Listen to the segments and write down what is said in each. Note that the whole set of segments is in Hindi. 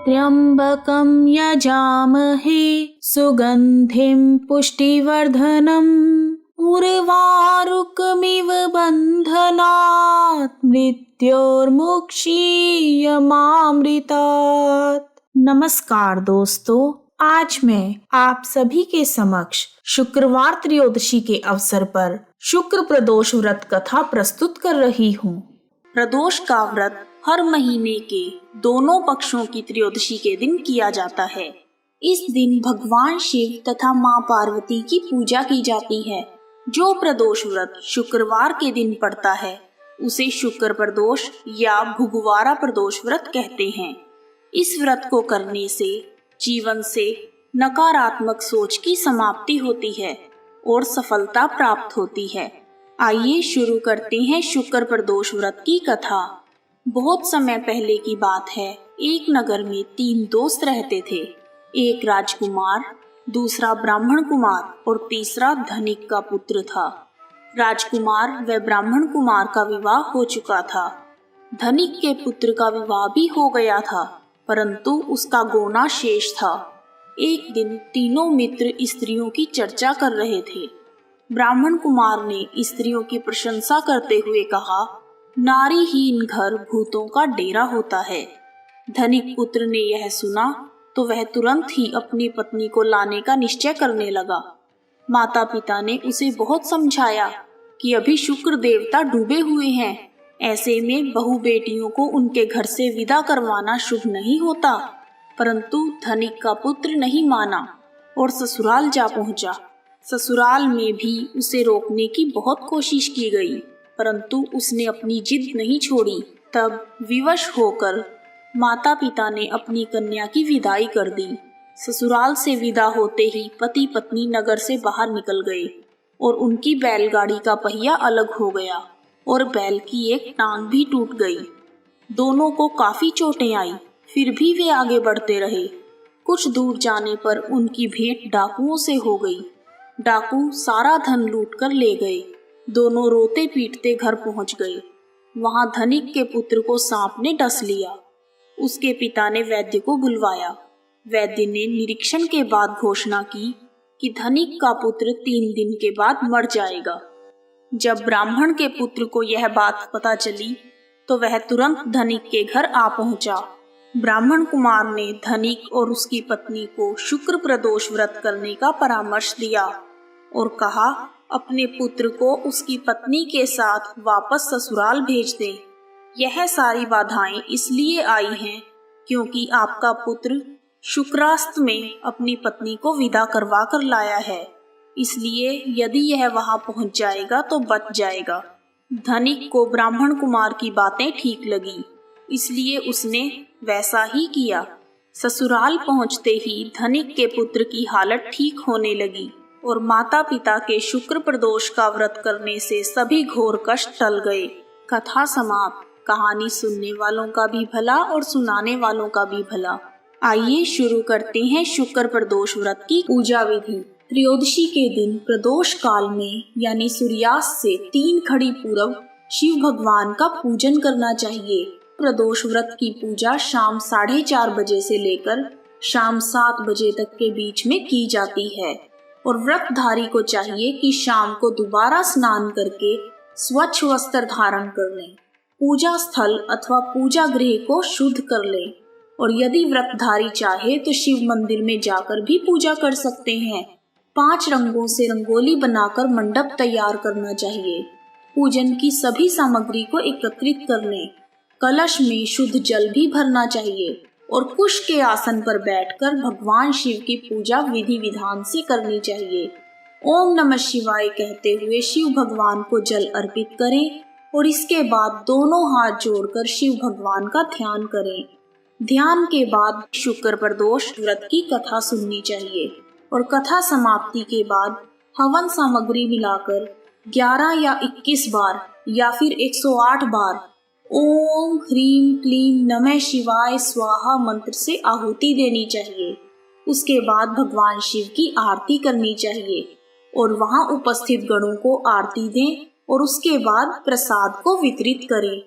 त्र्यम्बकं यजामहे सुगन्धिं पुष्टिवर्धनम् उर्वारुकमिव बन्धनात् मृत्योर्मुक्षीयमामृतात्। नमस्कार दोस्तों, आज मैं आप सभी के समक्ष शुक्रवार त्रयोदशी के अवसर पर शुक्र प्रदोष व्रत कथा प्रस्तुत कर रही हूँ। प्रदोष का व्रत हर महीने के दोनों पक्षों की त्रयोदशी के दिन किया जाता है। इस दिन भगवान शिव तथा माँ पार्वती की पूजा की जाती है। जो प्रदोष व्रत शुक्रवार के दिन पड़ता है उसे शुक्र प्रदोष या भुगवारा प्रदोष व्रत कहते हैं। इस व्रत को करने से जीवन से नकारात्मक सोच की समाप्ति होती है और सफलता प्राप्त होती है। आइए शुरू करते हैं शुक्र प्रदोष व्रत की कथा। बहुत समय पहले की बात है। एक नगर में 3 दोस्त रहते थे। एक राजकुमार, दूसरा ब्राह्मण कुमार और तीसरा धनिक का पुत्र था। राजकुमार व ब्राह्मण कुमार का विवाह हो चुका था। धनिक के पुत्र का विवाह भी हो गया था, परंतु उसका गोना शेष था। एक दिन तीनों मित्र स्त्रियों की चर्चा कर रहे थे। ब्राह्मण कुमार ने स्त्रियों की प्रशंसा करते हुए कहा, नारीहीन घर भूतों का डेरा होता है। धनिक पुत्र ने यह सुना तो वह तुरंत ही अपनी पत्नी को लाने का निश्चय करने लगा। माता पिता ने उसे बहुत समझाया कि अभी शुक्र देवता डूबे हुए हैं, ऐसे में बहू बेटियों को उनके घर से विदा करवाना शुभ नहीं होता। परंतु धनिक का पुत्र नहीं माना और ससुराल जा पहुंचा। ससुराल में भी उसे रोकने की बहुत कोशिश की गई, परंतु उसने अपनी जिद नहीं छोड़ी। तब विवश होकर माता पिता ने अपनी कन्या की विदाई कर दी। ससुराल से विदा होते ही पति पत्नी नगर से बाहर निकल गए और उनकी बैलगाड़ी का पहिया अलग हो गया और बैल की एक टांग भी टूट गई। दोनों को काफी चोटें आई, फिर भी वे आगे बढ़ते रहे। कुछ दूर जाने पर उनकी भेंट डाकुओं से हो गई। डाकू सारा धन लूट कर ले गए। दोनों रोते पीटते घर पहुंच गए। वहां धनिक के पुत्र को सांप ने डस लिया। उसके पिता ने वैद्य को बुलवाया। वैद्य ने निरीक्षण के बाद घोषणा की कि धनिक का पुत्र 3 दिन के बाद मर जाएगा। जब ब्राह्मण के पुत्र को यह बात पता चली तो वह तुरंत धनिक के घर आ पहुंचा। ब्राह्मण कुमार ने धनिक और उसकी पत्नी को शुक्र प्रदोष व्रत करने का परामर्श दिया और कहा, अपने पुत्र को उसकी पत्नी के साथ वापस ससुराल भेज दें। यह सारी बाधाएं इसलिए आई हैं क्योंकि आपका पुत्र शुक्रास्त में अपनी पत्नी को विदा करवा कर लाया है, इसलिए यदि यह वहां पहुंच जाएगा तो बच जाएगा। धनिक को ब्राह्मण कुमार की बातें ठीक लगी, इसलिए उसने वैसा ही किया। ससुराल पहुंचते ही धनिक के पुत्र की हालत ठीक होने लगी और माता पिता के शुक्र प्रदोष का व्रत करने से सभी घोर कष्ट टल गए। कथा समाप्त। कहानी सुनने वालों का भी भला और सुनाने वालों का भी भला। आइए शुरू करते हैं शुक्र प्रदोष व्रत की पूजा विधि। त्रयोदशी के दिन प्रदोष काल में यानी सूर्यास्त से 3 घड़ी पूर्व शिव भगवान का पूजन करना चाहिए। प्रदोष व्रत की पूजा शाम 4:30 बजे से लेकर शाम 7 बजे तक के बीच में की जाती है और व्रतधारी को चाहिए कि शाम को दोबारा स्नान करके स्वच्छ वस्त्र धारण कर लें, पूजा स्थल अथवा पूजा गृह को शुद्ध कर लें और यदि व्रतधारी चाहे तो शिव मंदिर में जाकर भी पूजा कर सकते हैं। 5 रंगों से रंगोली बनाकर मंडप तैयार करना चाहिए। पूजन की सभी सामग्री को एकत्रित कर लें। कलश में शुद्ध जल भी भरना चाहिए और कुश के आसन पर बैठकर भगवान शिव की पूजा विधि विधान से करनी चाहिए। ओम नमः शिवाय कहते हुए शिव भगवान को जल अर्पित करें और इसके बाद दोनों हाथ जोड़कर शिव भगवान का ध्यान करें। ध्यान के बाद शुक्र प्रदोष व्रत की कथा सुननी चाहिए और कथा समाप्ति के बाद हवन सामग्री मिलाकर 11 या 21 बार या फिर 108 बार ओम ह्रीम क्लीम नमः शिवाय स्वाहा मंत्र से आहुति देनी चाहिए। उसके बाद भगवान शिव की आरती करनी चाहिए और वहां उपस्थित गणों को आरती दें और उसके बाद प्रसाद को वितरित करें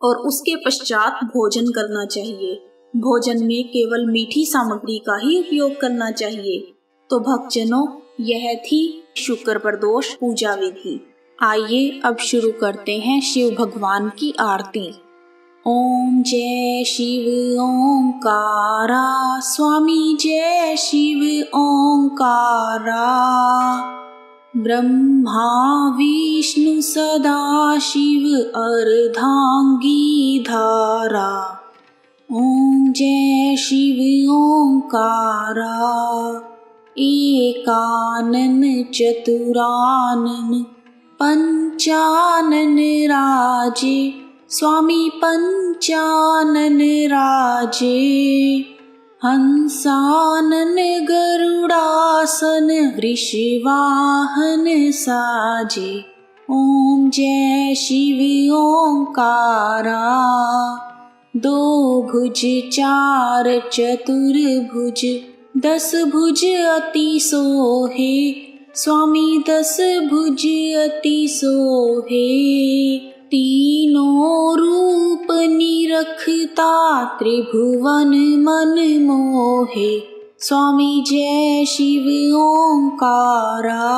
और उसके पश्चात भोजन करना चाहिए। भोजन में केवल मीठी सामग्री का ही उपयोग करना चाहिए। तो भक्तजनों, यह थी शुक्र प्रदोष पूजा विधि। आइए अब शुरू करते हैं शिव भगवान की आरती। ओम जय शिव ओंकारा, स्वामी जय शिव ओंकारा। ब्रह्मा विष्णु सदा शिव अर्धांगी धारा। ओम जय शिव ओंकारा। एकानन चतुरानन पंचानन राजे, स्वामी पंचानन राजे। हंसानन गरुड़ासन वृषवाहन साजे। ओम जय शिव ओंकारा। दो भुज चार चतुर्भुज, 10 भुज अति सोहे, स्वामी 10 भुज अति सोहे। तीनों रूप निरखता, त्रिभुवन मन मोहे, स्वामी जय शिव ओंकारा।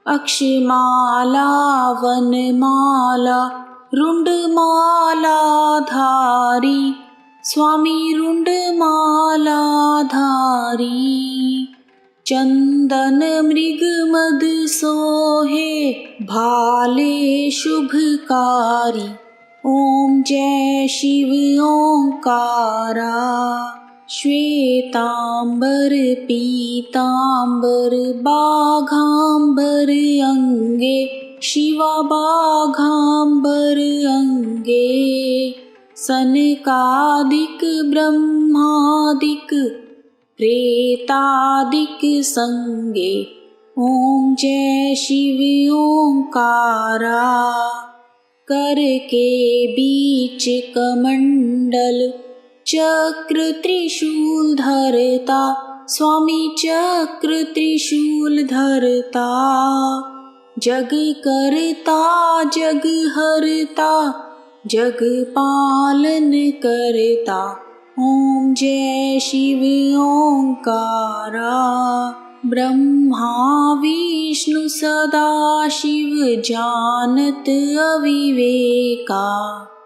अक्षमाला वनमाला रुंडमाला धारी, स्वामी रुंडमाला धारी। चंदन मृग मद सोहे, भाले शुभकारी। ओम जय शिव ओंकारा। श्वेतांबर पीतांबर बाघांबर अंगे, शिवा बाघांबर अंगे। सनकादिक ब्रह्मादिक प्रेतादिक संगे। ओम जय शिव ओंकारा। कर के बीच कमंडल, चक्र त्रिशूल धरता, स्वामी चक्र त्रिशूल धरता। जग करता जग हरता, जग पालन करता। ओम जय शिव ओंकारा। ब्रह्मा विष्णु सदा शिव जानत अविवेका।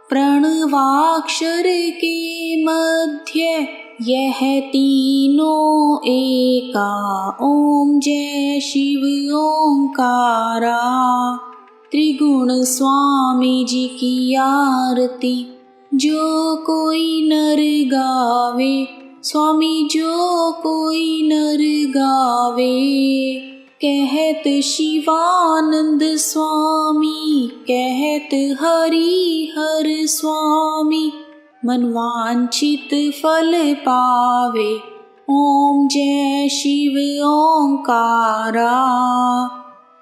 प्रणवाक्षर के मध्य यह तीनों एका। ओम जय शिव ओंकारा। त्रिगुण स्वामी जी की आरती, जो कोई नर गावे, स्वामी जो कोई नर गावे। कहत शिवानंद स्वामी, कहत हरि हर स्वामी, मनवांछित फल पावे। ओम जय शिव ओंकारा।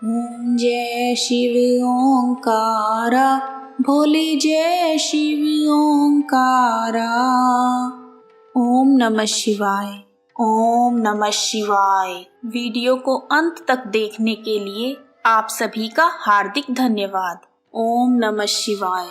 ओम जय शिव ओंकारा। भोले जय शिव ओंकारा। ओम नमः शिवाय। ओम नमः शिवाय। वीडियो को अंत तक देखने के लिए आप सभी का हार्दिक धन्यवाद। ओम नमः शिवाय।